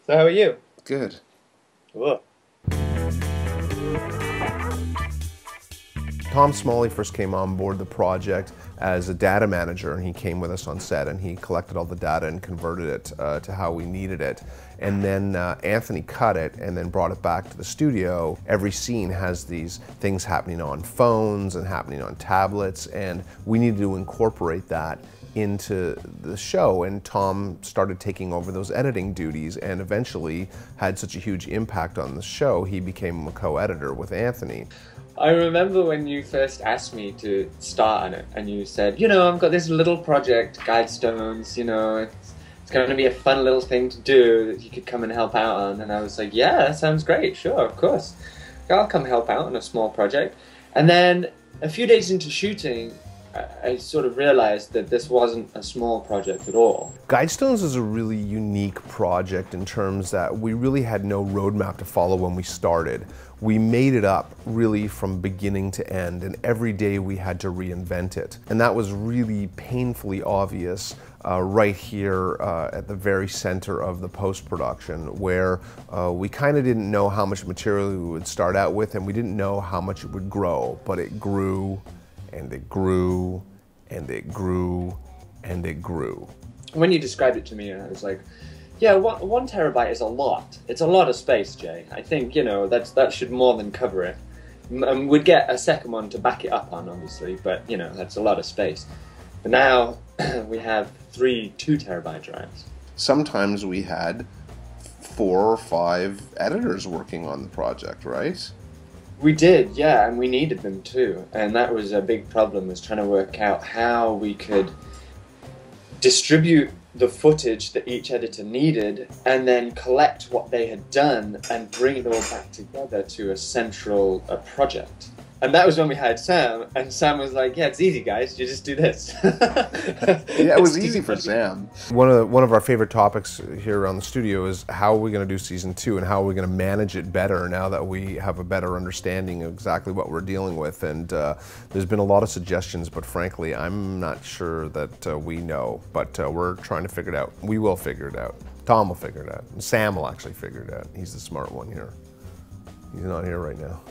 So how are you? Good. Whoa. Thom Smalley first came on board the project as a data manager, and he came with us on set and he collected all the data and converted it to how we needed it. And then Anthony cut it and then brought it back to the studio. Every scene has these things happening on phones and happening on tablets, and we needed to incorporate that into the show, and Thom started taking over those editing duties and eventually had such a huge impact on the show, he became a co-editor with Anthony. I remember when you first asked me to start on it, and you said, you know, I've got this little project, Guidestones, you know, it's going to be a fun little thing to do that you could come and help out on. And I was like, yeah, that sounds great, sure, of course. I'll come help out on a small project. And then a few days into shooting, I sort of realized that this wasn't a small project at all. Guidestones is a really unique project in terms that we really had no roadmap to follow when we started. We made it up really from beginning to end, and every day we had to reinvent it. And that was really painfully obvious right here at the very center of the post-production, where we kind of didn't know how much material we would start out with, and we didn't know how much it would grow, but it grew, and it grew, and it grew, and it grew. When you described it to me, I was like, yeah, 1 terabyte is a lot. It's a lot of space, Jay. I think, you know, that should more than cover it. And we'd get a second one to back it up on, obviously, but, you know, that's a lot of space. But now we have 3 2-terabyte drives. Sometimes we had 4 or 5 editors working on the project, right? We did, yeah, and we needed them too. And that was a big problem, was trying to work out how we could distribute the footage that each editor needed and then collect what they had done and bring it all back together to a central project. And that was when we hired Sam, and Sam was like, yeah, it's easy, guys, you just do this. Yeah, it was easy for Sam. One of our favorite topics here around the studio is how are we going to do season 2 and how are we going to manage it better now that we have a better understanding of exactly what we're dealing with. And there's been a lot of suggestions, but frankly, I'm not sure that we know. But we're trying to figure it out. We will figure it out. Thom will figure it out. And Sam will actually figure it out. He's the smart one here. He's not here right now.